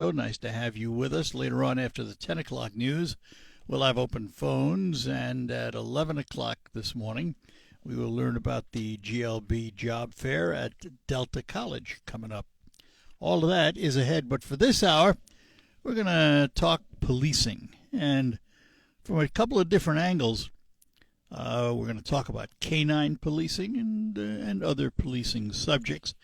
So nice to have you with us. Later on, after the 10 o'clock news, we'll have open phones. And at 11 o'clock this morning, we will learn about the GLB job fair at Delta College coming up. All of that is ahead. But for this hour, we're going to talk policing. And from a couple of different angles, we're going to talk about canine policing and other policing subjects.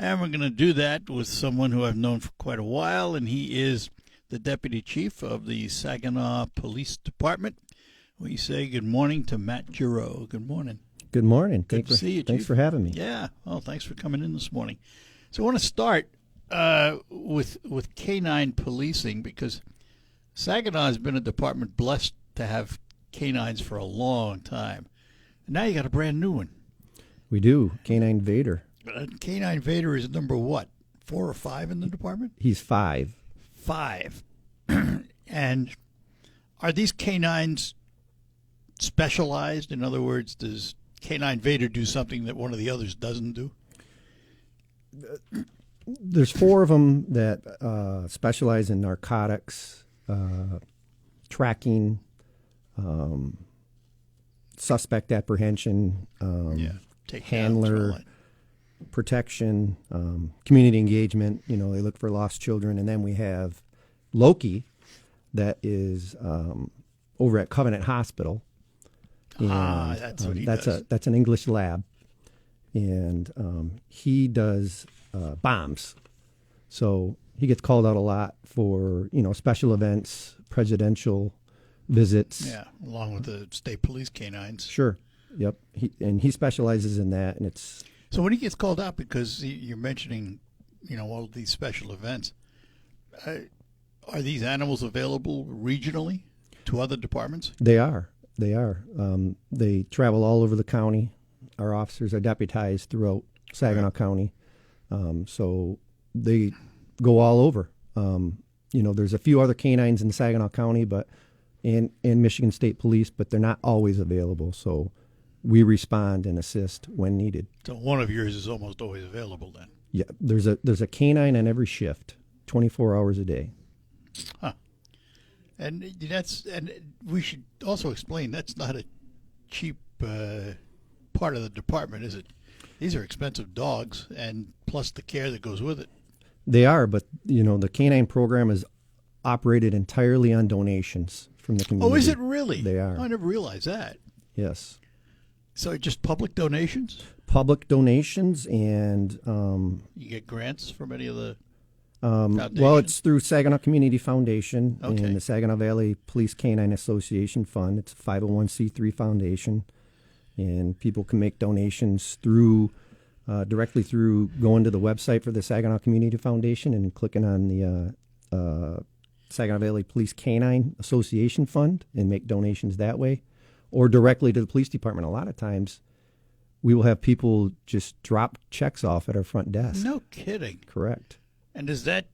And we're going to do that with someone who I've known for quite a while, and he is the Deputy Chief of the Saginaw Police Department. We say good morning to Matt Giroux. Good morning. Good morning. Good to see you, Chief. Thanks for having me. Yeah, well, thanks for coming in this morning. So I want to start with canine policing because Saginaw has been a department blessed to have canines for a long time. And now you got a brand new one. We do. Canine Vader. Canine Vader is number what? 4 or 5 in the department? He's 5. 5. And are these canines specialized? In other words, does Canine Vader do something that one of the others doesn't do? There's 4 of them that specialize in narcotics, tracking, suspect apprehension, handler, protection, community engagement. You know, they look for lost children. And then we have Loki that is over at Covenant Hospital. And, that's what he does. That's an English lab. And he does bombs. So he gets called out a lot for, special events, presidential visits. Yeah, along with the state police canines. Sure. Yep. He specializes in that, and it's... So when he gets called out, because you're mentioning, all of these special events, are these animals available regionally to other departments? They are. They travel all over the county. Our officers are deputized throughout Saginaw County, so they go all over. There's a few other canines in Saginaw County, and Michigan State Police, but they're not always available. So we respond and assist when needed. So one of yours is almost always available then? Yeah, there's a canine on every shift, 24 hours a day. Huh. And we should also explain that's not a cheap part of the department, is it? These are expensive dogs, and plus the care that goes with it. They are, but the canine program is operated entirely on donations from the community. Oh, is it really? They are. I never realized that. Yes. So just public donations? Public donations, and you get grants from any of the well, it's through Saginaw Community Foundation Okay. and the Saginaw Valley Police Canine Association Fund. It's a 501c3 foundation, and people can make donations through directly through going to the website for the Saginaw Community Foundation and clicking on the Saginaw Valley Police Canine Association Fund and make donations that way, or directly to the police department. A lot of times we will have people just drop checks off at our front desk. No kidding. Correct. And does that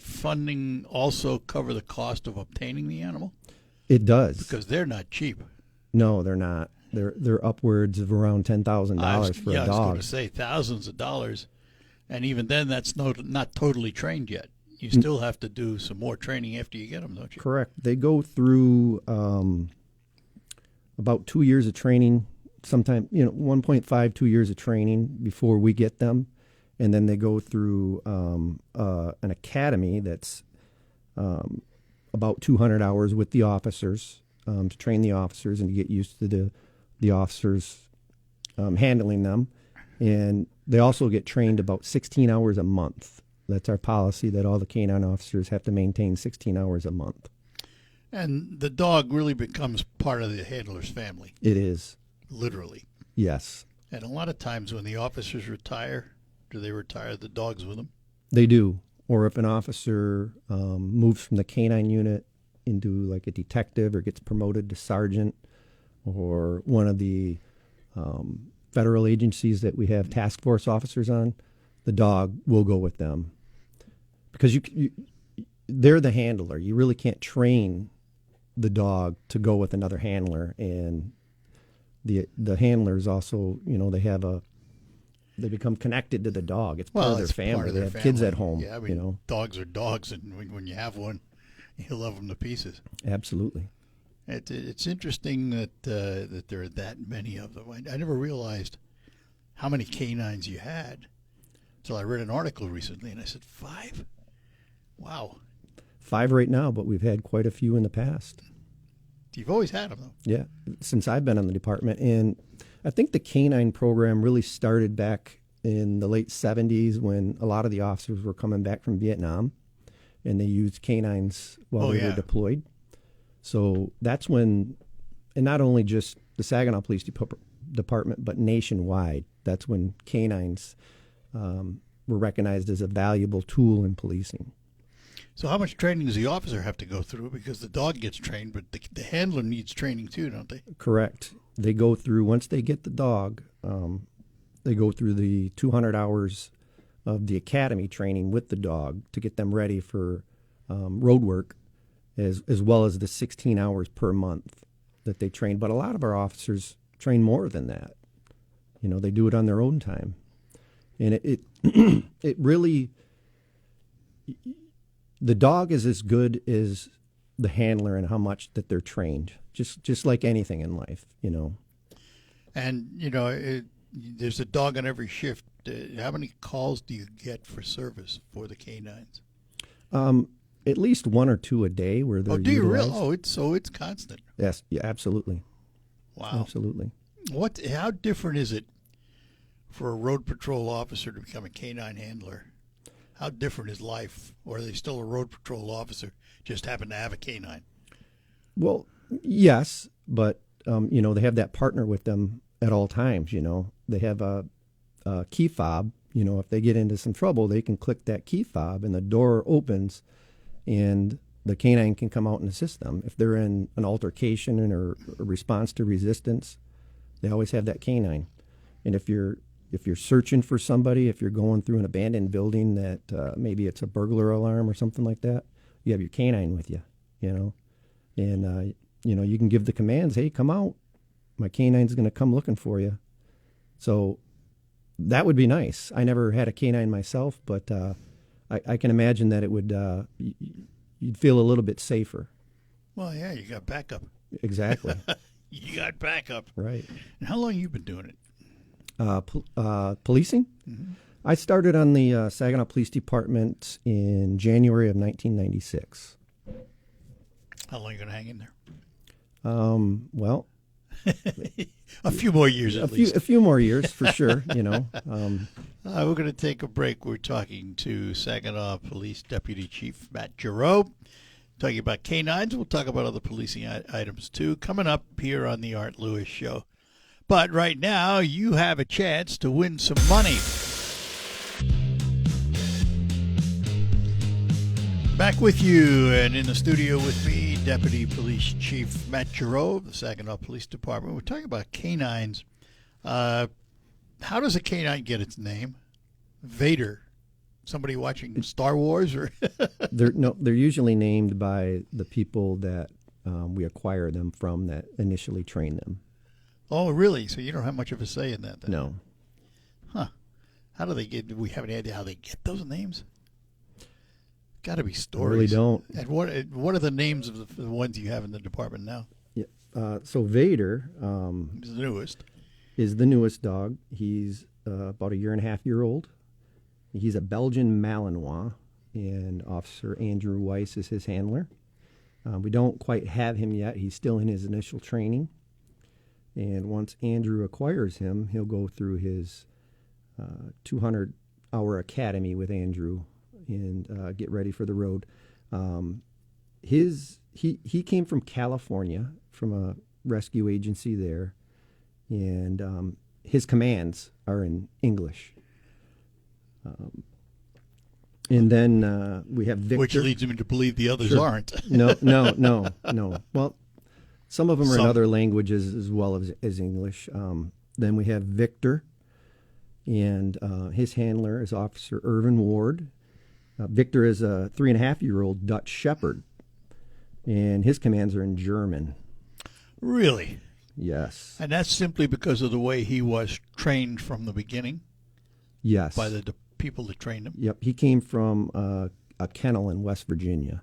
funding also cover the cost of obtaining the animal? It does. Because they're not cheap. No, they're not. They're upwards of around $10,000 for a dog. I was going to say thousands of dollars, and even then, that's not totally trained yet. You still have to do some more training after you get them, don't you? Correct. They go through about 2 years of training, sometime 1.5, 2 years of training before we get them. And then they go through an academy that's about 200 hours with the officers to train the officers and to get used to the officers handling them. And they also get trained about 16 hours a month. That's our policy, that all the canine officers have to maintain 16 hours a month. And the dog really becomes part of the handler's family. It is. Literally. Yes. And a lot of times when the officers retire, do they retire the dogs with them? They do. Or if an officer moves from the canine unit into like a detective or gets promoted to sergeant, or one of the federal agencies that we have task force officers on, the dog will go with them. Because they're the handler. You really can't train the dog to go with another handler. And the handlers also, they have they become connected to the dog. It's part Well, of their it's family. part of They their have kids family. at home. Yeah, I mean, you know, dogs are dogs, and when you have one, you love them to pieces. absolutely. It's interesting that there are that many of them. I never realized how many canines you had until I read an article recently, and I said 5. Wow, 5 right now, but we've had quite a few in the past. you've always had them though. Yeah, since I've been in the department. And I think the canine program really started back in the late 70s when a lot of the officers were coming back from Vietnam, and they used canines while they were deployed. So that's when, and not only just the Saginaw Police Department, but nationwide, that's when canines were recognized as a valuable tool in policing. So how much training does the officer have to go through? Because the dog gets trained, but the handler needs training too, don't they? Correct. They go through, once they get the dog, they go through the 200 hours of the academy training with the dog to get them ready for road work, as well as the 16 hours per month that they train. But a lot of our officers train more than that. You know, they do it on their own time. And it it really, the dog is as good as the handler and how much that they're trained, just like anything in life, you know. And, you know, there's a dog on every shift. How many calls do you get for service for the canines? At least 1 or 2 a day where they're do you utilized. really? Oh, it's constant. Yes, yeah, absolutely. Wow. Absolutely. How different is it for a road patrol officer to become a canine handler? How different is life? Or are they still a road patrol officer, just happen to have a canine? Well, yes, but you know, they have that partner with them at all times. You know, they have a key fob. You know, if they get into some trouble, they can click that key fob, and the door opens, and the canine can come out and assist them. If they're in an altercation or a response to resistance, they always have that canine. And if you're searching for somebody, if you're going through an abandoned building that maybe it's a burglar alarm or something like that, you have your canine with you, you know. And, you know, you can give the commands, hey, come out. My canine's going to come looking for you. So that would be nice. I never had a canine myself, but I can imagine that it would, you'd feel a little bit safer. Well, yeah, you got backup. Exactly. You got backup. Right. And how long have you been doing it? Policing? Mm-hmm. I started on the Saginaw Police Department in January of 1996. How long are you going to hang in there? Well, a few more years at least. A few more years for sure. You know. We're going to take a break. We're talking to Saginaw Police Deputy Chief Matt Giroux, talking about canines. We'll talk about other policing items too, coming up here on the Art Lewis Show. But right now, you have a chance to win some money. Back with you, and in the studio with me, Deputy Police Chief Matt Giroux of the Saginaw Police Department. We're talking about canines. How does a canine get its name? Vader. Somebody watching Star Wars, or They're usually named by the people that we acquire them from that initially train them. Oh, really? So you don't have much of a say in that, then? No. Huh. How do they get? Do we have any idea how they get those names? Got to be stories. I really don't. And what are the names of the ones you have in the department now? Yeah. So Vader He's the newest. is the newest dog. He's about 1.5 years old. He's a Belgian Malinois, and Officer Andrew Weiss is his handler. We don't quite have him yet. He's still in his initial training. And once Andrew acquires him, he'll go through his 200-hour academy with Andrew and get ready for the road. He came from California, from a rescue agency there, and his commands are in English. And then we have Victor. Which leads me to believe the others Sure. aren't. No. Well, some of them are in other languages as well as English. Then we have Victor, and his handler is Officer Irvin Ward. Victor is a 3.5-year-old Dutch Shepherd, and his commands are in German. Really? Yes. And that's simply because of the way he was trained from the beginning? Yes. by the people that trained him. Yep. He came from a kennel in West Virginia,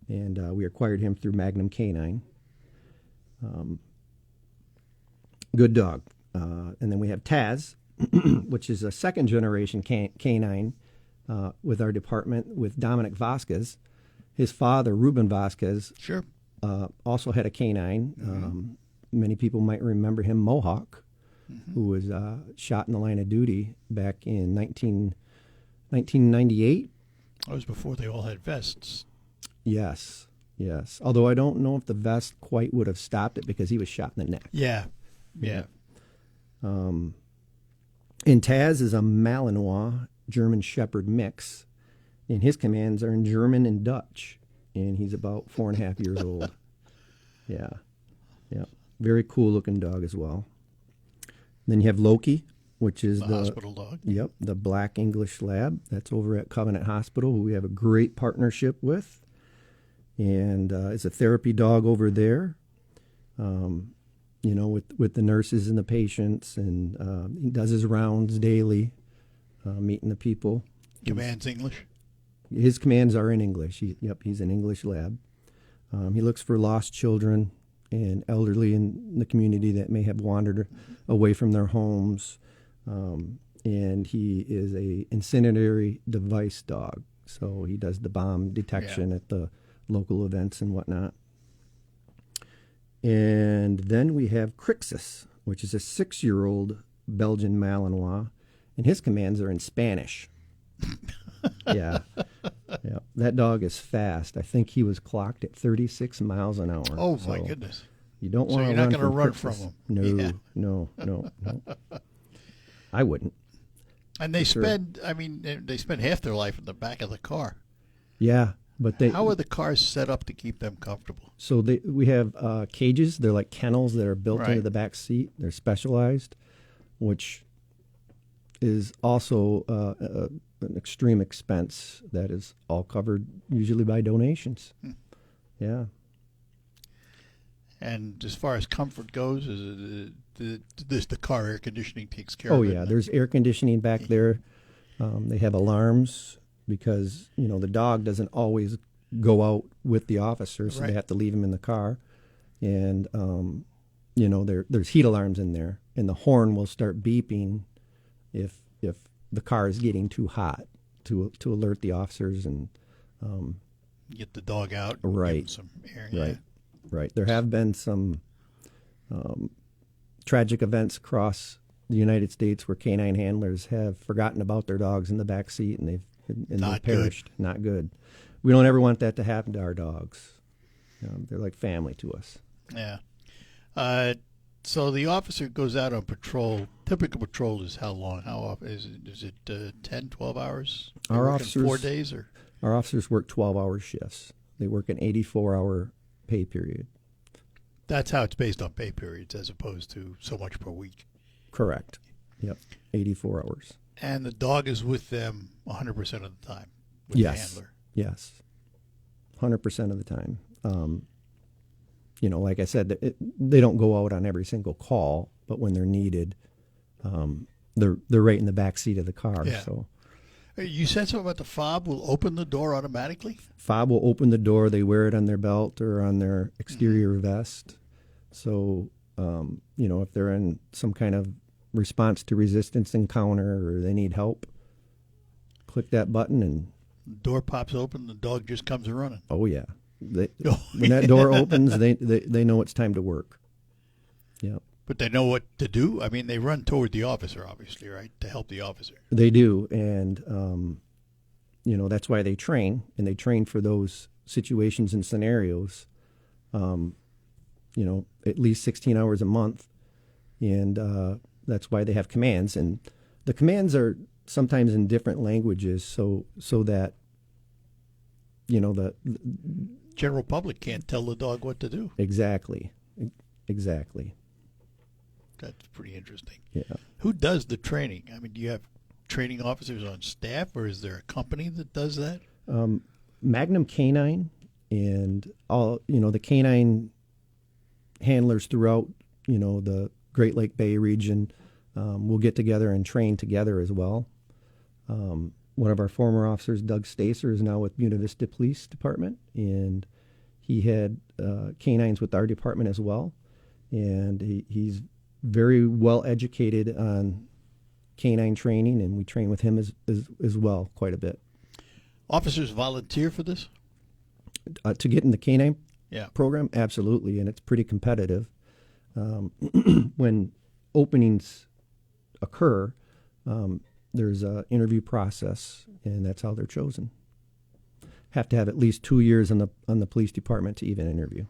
and we acquired him through Magnum Canine. Good dog. And then we have Taz, which is a second generation canine with our department with Dominic Vasquez. His father, Ruben Vasquez, Sure. also had a canine. Many people might remember him, Mohawk, who was shot in the line of duty back in 1998. That was before they all had vests. Yes, yes. Although I don't know if the vest quite would have stopped it because he was shot in the neck. Yeah. Yeah. And Taz is a Malinois German Shepherd mix, and his commands are in German and Dutch, and he's about 4.5 years old. Yeah, yeah. Very cool looking dog as well. Then you have Loki, which is The hospital dog. Yep, the Black English Lab. That's over at Covenant Hospital, who we have a great partnership with. And it's a therapy dog over there, with the nurses and the patients. And he does his rounds daily, meeting the people. Commands English. His commands are in English. He's an English lab. He looks for lost children and elderly in the community that may have wandered away from their homes. And he is a incendiary device dog. So he does the bomb detection at the local events and whatnot. And then we have Crixus, which is a 6-year-old Belgian Malinois, and his commands are in Spanish. Yeah. That dog is fast. I think he was clocked at 36 miles an hour. Oh, my goodness. You don't So want you're to not going to run from Crixus. him. No. I wouldn't. And they Sure. they spend half their life in the back of the car. Yeah, but How are the cars set up to keep them comfortable? So we have cages. They're like kennels that are built Right. into the back seat. They're specialized, which is also an extreme expense that is all covered usually by donations. Yeah. And as far as comfort goes, is the car air conditioning takes care Oh of it? yeah, there's air conditioning back there. They have alarms because the dog doesn't always go out with the officer, so Right. they have to leave him in the car. And there's heat alarms in there, and the horn will start beeping if the car is getting too hot to alert the officers. And Get the dog out. And Right. Give him some air. Yeah. Right. There have been some tragic events across the United States where canine handlers have forgotten about their dogs in the back seat and they've Not perished. Not good. We don't ever want that to happen to our dogs. They're like family to us. Yeah. So the officer goes out on patrol. Typical patrol is how long? How often? Is it 10, 12 hours? They Our working officers- 4 days or? Our officers work 12-hour shifts. They work an 84-hour pay period. That's how it's based on pay periods as opposed to so much per week. Correct. Yep. 84 hours. And the dog is with them 100% of the time with Yes. the handler. Yes. 100% of the time. Like I said, they don't go out on every single call, but when they're needed, they're right in the back seat of the car. Yeah. So You said something about the fob will open the door automatically? fob will open the door. They wear it on their belt or on their exterior vest. So, if they're in some kind of response to resistance encounter or they need help, click that button and, The door pops open, the dog just comes running. oh, yeah. When Oh, that door opens, they know it's time to work. Yeah. But they know what to do? I mean, they run toward the officer, obviously, right, to help the officer. They do, and that's why they train, and they train for those situations and scenarios. At least 16 hours a month, and that's why they have commands. And the commands are sometimes in different languages, so that the General public can't tell the dog what to do. exactly. That's pretty interesting. Yeah. Who does the training? I mean, do you have training officers on staff, or is there a company that does that? Magnum Canine and all the canine handlers throughout the Great Lake Bay region we'll get together and train together as well. One of our former officers, Doug Stacer, is now with Buena Vista Police Department, and he had canines with our department as well. And he's very well educated on canine training, and we train with him as well quite a bit. Officers volunteer for this? To get in the canine Yeah. program, absolutely, and it's pretty competitive. When openings occur, there's an interview process, and that's how they're chosen. Have to have at least 2 years on the police department to even interview.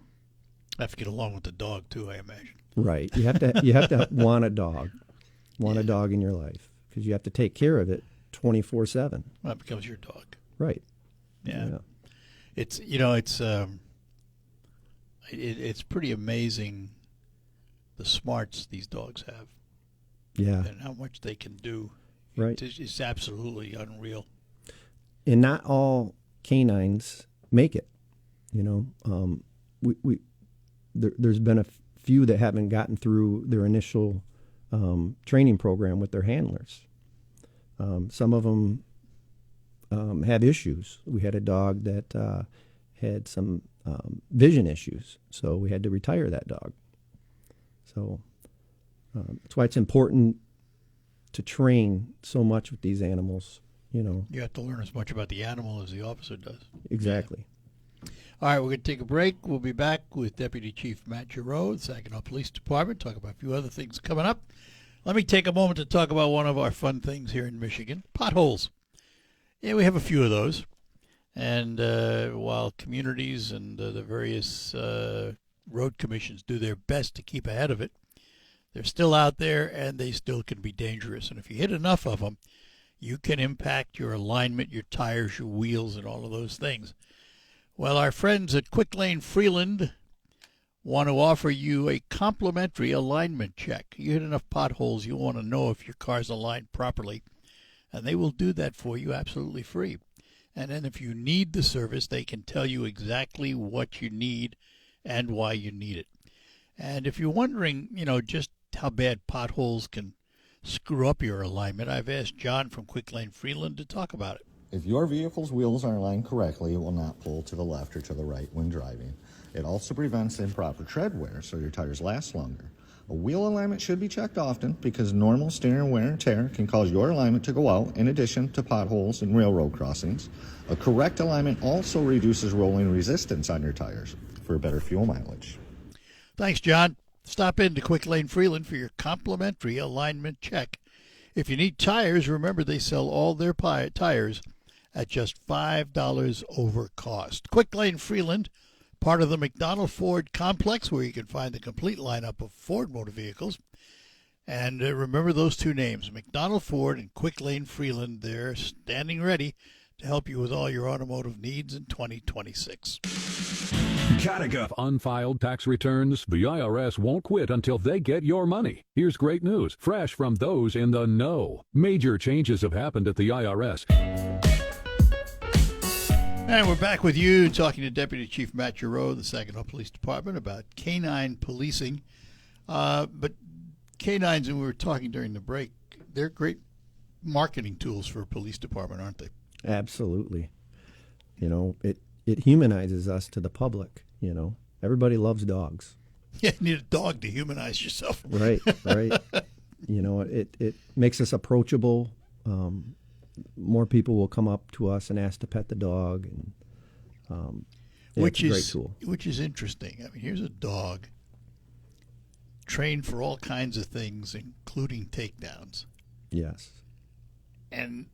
Have to get along with the dog too, I imagine. Right. You have to want a dog, a dog in your life, because you have to take care of it 24/7. Well, it becomes your dog. Right. Yeah. It's it's pretty amazing the smarts these dogs have. Yeah. And how much they can do. Right. It's absolutely unreal. And not all canines make it. There's been a few that haven't gotten through their initial training program with their handlers. Some of them have issues. We had a dog that had some vision issues, so we had to retire that dog. So that's why it's important to train so much with these animals. You have to learn as much about the animal as the officer does. Exactly. Yeah. All right, we're going to take a break. We'll be back with Deputy Chief Matt Giroux, the Saginaw Police Department, talk about a few other things coming up. Let me take a moment to talk about one of our fun things here in Michigan, potholes. Yeah, we have a few of those. And while communities and the various road commissions do their best to keep ahead of it, they're still out there and they still can be dangerous. And if you hit enough of them, you can impact your alignment, your tires, your wheels, and all of those things. Well, our friends at Quick Lane Freeland want to offer you a complimentary alignment check. You hit enough potholes, you want to know if your car's aligned properly, and they will do that for you absolutely free. And then if you need the service, they can tell you exactly what you need and why you need it. And if you're wondering, just how bad potholes can screw up your alignment, I've asked John from Quick Lane Freeland to talk about it. If your vehicle's wheels are aligned correctly, it will not pull to the left or to the right when driving. It also prevents improper tread wear, so your tires last longer. A wheel alignment should be checked often because normal steering wear and tear can cause your alignment to go out in addition to potholes and railroad crossings. A correct alignment also reduces rolling resistance on your tires for better fuel mileage. Thanks, John. Stop in to Quick Lane Freeland for your complimentary alignment check. If you need tires, remember they sell all their tires at just $5 over cost. Quick Lane Freeland, part of the McDonald Ford complex, where you can find the complete lineup of Ford motor vehicles. And remember those two names, McDonald Ford and Quick Lane Freeland. They're standing ready to help you with all your automotive needs in 2026. Category unfiled tax returns. The IRS won't quit until they get your money. Here's great news, fresh from those in the know. Major changes have happened at the IRS. And we're back with you talking to Deputy Chief Matt Giroux of the Saginaw Police Department about canine policing. But canines, and we were talking during the break, they're great marketing tools for a police department, aren't they? Absolutely. It humanizes us to the public. Everybody loves dogs. Yeah, you need a dog to humanize yourself. Right. It makes us approachable. More people will come up to us and ask to pet the dog, and it's a great tool. Which is interesting. I mean, here's a dog trained for all kinds of things, including takedowns. Yes. And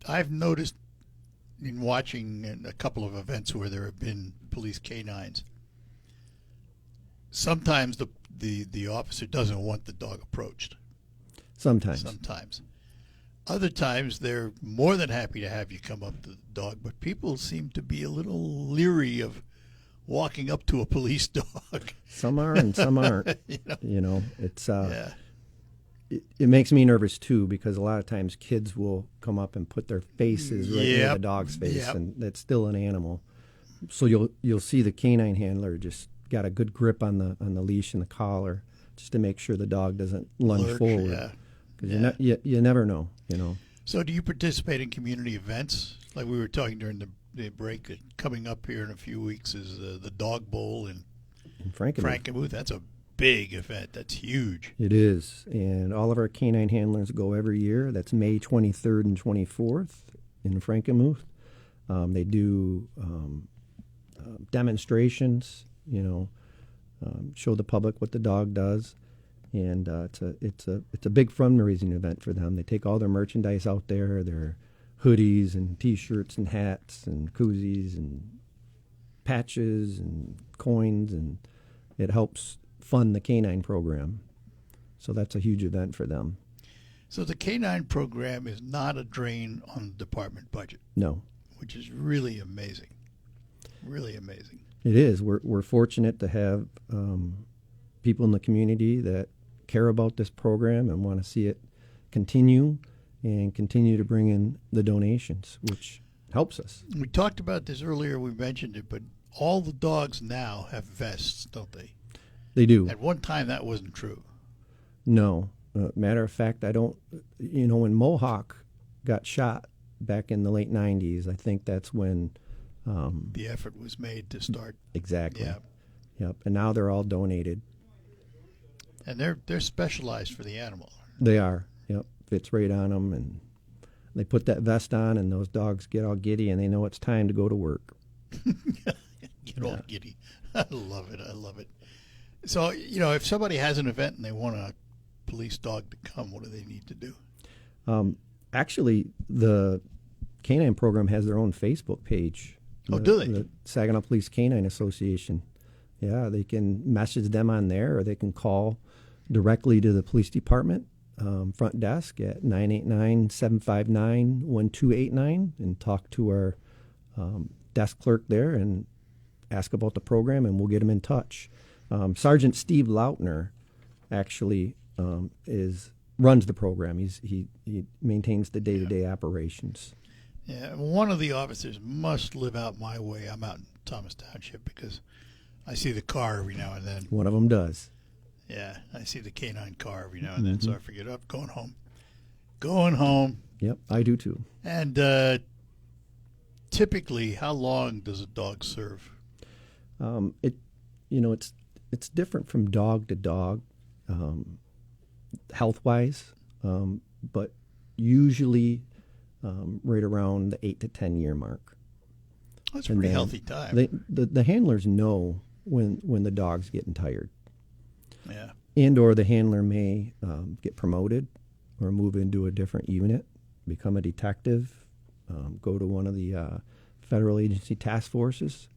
I've noticed in watching a couple of events where there have been police canines, sometimes the officer doesn't want the dog approached. Sometimes. Other times they're more than happy to have you come up to the dog, but people seem to be a little leery of walking up to a police dog. Some are and some aren't. It's yeah. It makes me nervous too, because a lot of times kids will come up and put their faces right near the dog's face, and that's still an animal. So you'll see the canine handler just got a good grip on the leash and the collar just to make sure the dog doesn't lunge Lurch, forward. yeah. Because you never know, So do you participate in community events? Like we were talking during the break, that coming up here in a few weeks is the Dog Bowl in In Frankenmuth. Frankenmuth. That's a big event. That's huge. It is. And all of our canine handlers go every year. That's May 23rd and 24th in Frankenmuth. They do demonstrations, show the public what the dog does. And it's a big fundraising event for them. They take all their merchandise out there, their hoodies and T-shirts and hats and koozies and patches and coins, and it helps fund the canine program. So that's a huge event for them. So the canine program is not a drain on the department budget, No, which is really amazing. Really amazing. it is. We're fortunate to have people in the community that care about this program and want to see it continue and continue to bring in the donations, which helps us. We talked about this earlier. We mentioned it, but all the dogs now have vests, don't they? They do. At one time, that wasn't true. No. Matter of fact, I don't, when Mohawk got shot back in the late 90s, I think that's when. The effort was made to start. Exactly. Yeah. Yep. And now they're all donated. And they're specialized for the animal. They are. Yep. Fits right on them. And they put that vest on, and those dogs get all giddy, and they know it's time to go to work. Get all giddy. I love it. I love it. So, if somebody has an event and they want a police dog to come, what do they need to do? Actually, the canine program has their own Facebook page. Oh, do they? The Saginaw Police Canine Association. Yeah, they can message them on there, or they can call directly to the police department front desk at 989-759-1289 and talk to our desk clerk there and ask about the program, and we'll get them in touch. Sergeant Steve Lautner actually runs the program. He maintains the day-to-day operations. Yeah, one of the officers must live out my way. I'm out in Thomas Township because I see the car every now and then. One of them does. Yeah, I see the canine car every now and then, so I forget, going home. Going home. Yep, I do too. And typically, how long does a dog serve? It's different from dog to dog, health-wise, but usually right around the 8 to 10 year mark. That's a pretty healthy time. The handlers know when the dog's getting tired. Yeah. And or the handler may get promoted or move into a different unit, become a detective, go to one of the federal agency task forces.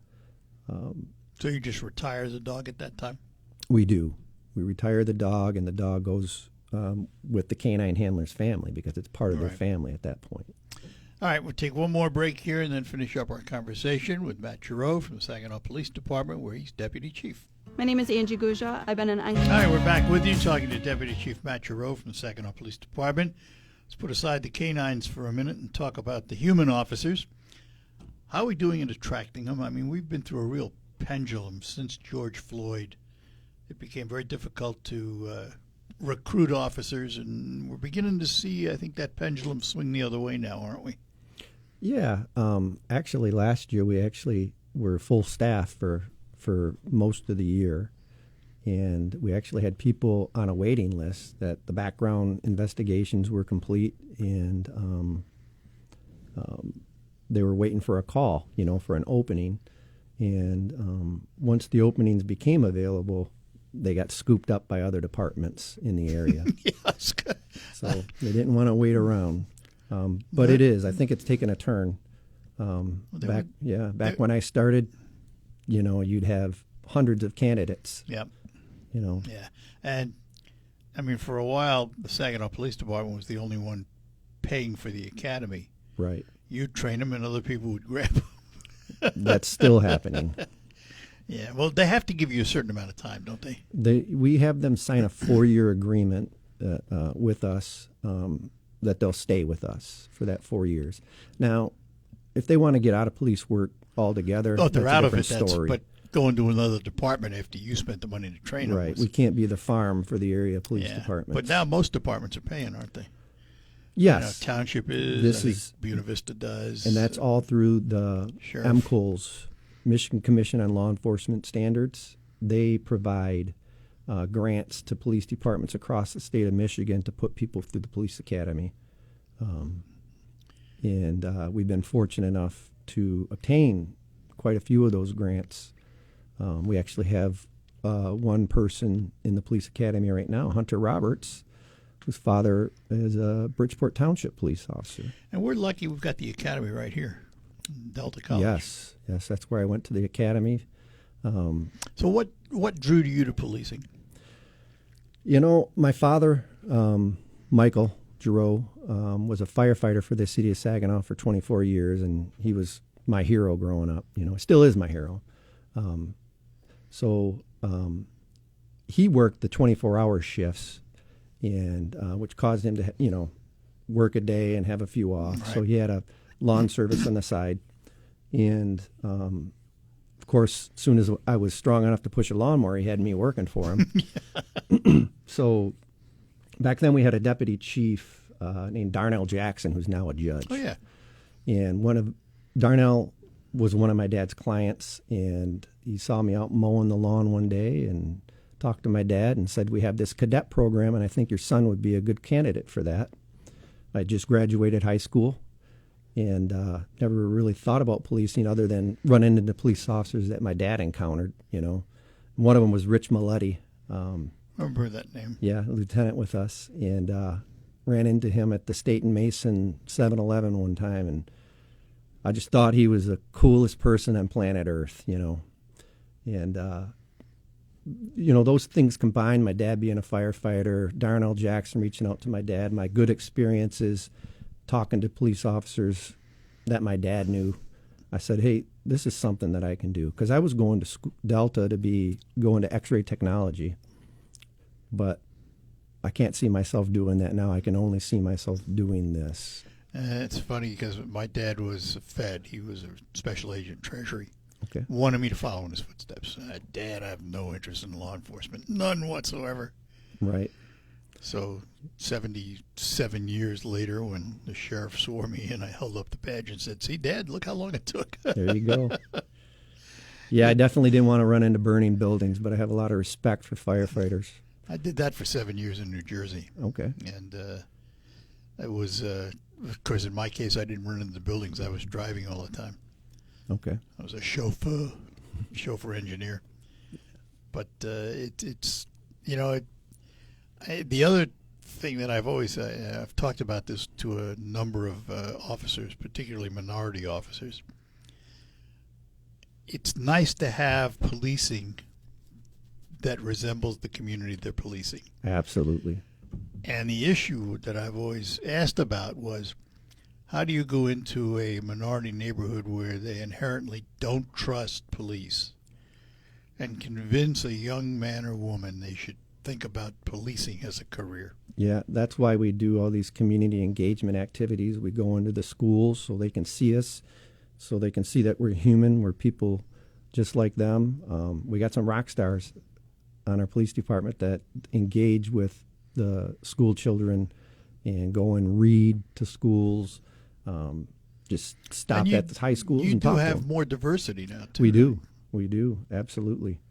So you just retire the dog at that time? We do. We retire the dog, and the dog goes with the canine handler's family because it's part of their family at that point. All right, we'll take one more break here and then finish up our conversation with Matt Giroux from the Saginaw Police Department, where he's Deputy Chief. My name is Angie Gouja. I've been an All right, we're back with you talking to Deputy Chief Matt Giroux from the Saginaw Police Department. Let's put aside the canines for a minute and talk about the human officers. How are we doing in attracting them? I mean, we've been through a real pendulum since George Floyd. It became very difficult to recruit officers, and we're beginning to see, I think, that pendulum swing the other way now, aren't we? Yeah. Actually, last year we were full staff for most of the year, and we actually had people on a waiting list that the background investigations were complete, and they were waiting for a call, for an opening. And once the openings became available, they got scooped up by other departments in the area. Yes. So they didn't want to wait around. But it is. I think it's taken a turn. Back when I started, you'd have hundreds of candidates. Yep. Yeah. And, I mean, for a while, the Saginaw Police Department was the only one paying for the academy. Right. You'd train them and other people would grab them. That's still happening. Yeah, well, they have to give you a certain amount of time, don't they? We have them sign a 4-year agreement with us that they'll stay with us for that 4 years. Now, if they want to get out of police work altogether, Oh, if they're that's out a of it, different story. going to another department after you spent the money to train them. Right. We can't be the farm for the area police department. But now most departments are paying, aren't they? Yes. Township is. This I think is Buena Vista does. And that's all through the Sheriff. MCOLS, Michigan Commission on Law Enforcement Standards. They provide grants to police departments across the state of Michigan to put people through the police academy. And we've been fortunate enough to obtain quite a few of those grants. We actually have one person in the police academy right now, Hunter Roberts, whose father is a Bridgeport Township police officer. And we're lucky we've got the academy right here, Delta College. Yes, that's where I went to the academy. So what drew you to policing? You know, my father, Michael Giroux, was a firefighter for the city of Saginaw for 24 years, and he was my hero growing up. You know, still is my hero. So he worked the 24-hour shifts, and which caused him to, work a day and have a few off. Right. So he had a lawn service on the side, and of course, as soon as I was strong enough to push a lawnmower, he had me working for him. So back then we had a deputy chief named Darnell Jackson, who's now a judge. Oh, yeah. And Darnell was one of my dad's clients, and he saw me out mowing the lawn one day and talked to my dad and said, we have this cadet program, and I think your son would be a good candidate for that. I just graduated high school and never really thought about policing other than run into the police officers that my dad encountered, One of them was Rich Maletti. I remember that name. Yeah, a lieutenant with us, and ran into him at the State and Mason 7-Eleven one time, and I just thought he was the coolest person on planet Earth, And, those things combined, my dad being a firefighter, Darnell Jackson reaching out to my dad, my good experiences talking to police officers that my dad knew. I said, hey, this is something that I can do. Because I was going to Delta to going to X-ray technology. But I can't see myself doing that now. I can only see myself doing this. It's funny because my dad was a Fed. He was a special agent Treasury. Okay. Wanted me to follow in his footsteps. Dad, I have no interest in law enforcement. None whatsoever. Right. So 77 years later, when the sheriff swore me in, I held up the badge and said, see, Dad, look how long it took. There you go. Yeah, I definitely didn't want to run into burning buildings, but I have a lot of respect for firefighters. I did that for 7 years in New Jersey. Okay. And it was, of course, in my case, I didn't run into the buildings. I was driving all the time. Okay. I was a chauffeur engineer. But it's the other thing that I've always, I've talked about this to a number of officers, particularly minority officers. It's nice to have policing that resembles the community they're policing. Absolutely. And the issue that I've always asked about was, how do you go into a minority neighborhood where they inherently don't trust police and convince a young man or woman they should think about policing as a career? Yeah, that's why we do all these community engagement activities. We go into the schools so they can see us, so they can see that we're human, we're people just like them. We got some rock stars on our police department that engage with the school children and go and read to schools, just stop at the high schools and talk to them. You do have more diversity now, too. We do, absolutely.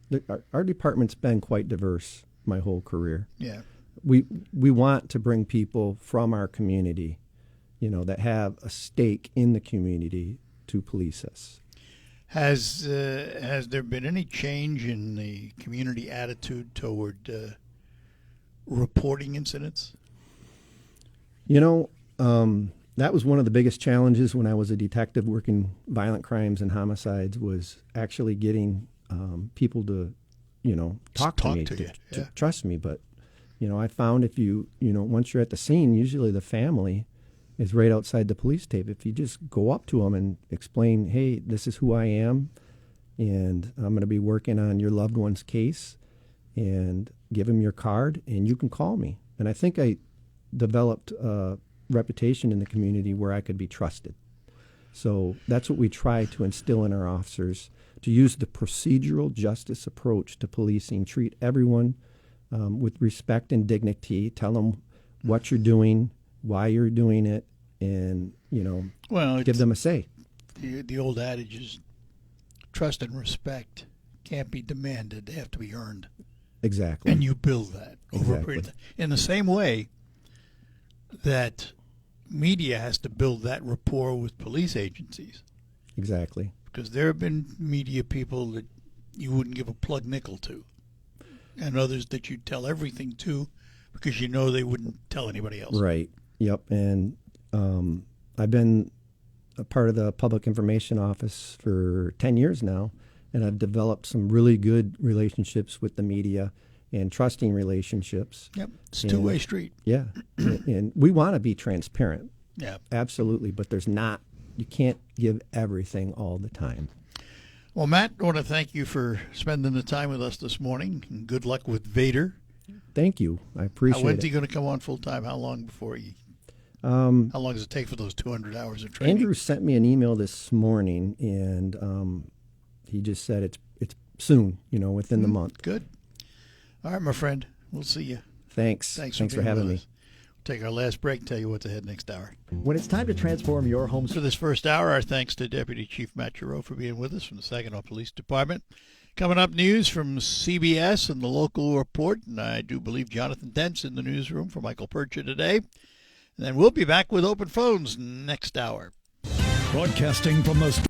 Our department's been quite diverse my whole career. Yeah. We want to bring people from our community, that have a stake in the community to police us. Has there been any change in the community attitude toward reporting incidents? That was one of the biggest challenges when I was a detective working violent crimes and homicides, was actually getting people to, talk to me, to trust me. But, I found if you, once you're at the scene, usually the family is right outside the police tape. If you just go up to them and explain, hey, this is who I am, and I'm going to be working on your loved one's case, and give them your card, and you can call me. And I think I developed a reputation in the community where I could be trusted. So that's what we try to instill in our officers, to use the procedural justice approach to policing, treat everyone with respect and dignity, tell them what you're doing, why you're doing it, and, Well, give them a say. the old adage is trust and respect can't be demanded; they have to be earned. Exactly. And you build that over a period of Exactly. time. In the same way that media has to build that rapport with police agencies, Exactly. because there have been media people that you wouldn't give a plug nickel to, and others that you'd tell everything to because you know they wouldn't tell anybody else. Right. Yep. And I've been a part of the Public Information Office for 10 years now, and I've developed some really good relationships with the media and trusting relationships. Yep, it's a And- two-way street. Yeah. And we want to be transparent. Yeah. Absolutely. But you can't give everything all the time. Well, Matt, I want to thank you for spending the time with us this morning, and good luck with Vader. Thank you. I appreciate When's it. he going to come on full time? How long before he? How long does it take for those 200 hours of training? Andrew sent me an email this morning, and he just said it's soon, within the month. Good. All right, my friend. We'll see you. Thanks. Thanks for being having with me. us. We'll take our last break and tell you what's ahead next hour. When it's time to transform your home. For this first hour, our thanks to Deputy Chief Matt Giroux for being with us from the Saginaw Police Department. Coming up, news from CBS and the local report, and I do believe Jonathan Dent's in the newsroom for Michael Percha today. And then we'll be back with open phones next hour. Broadcasting from the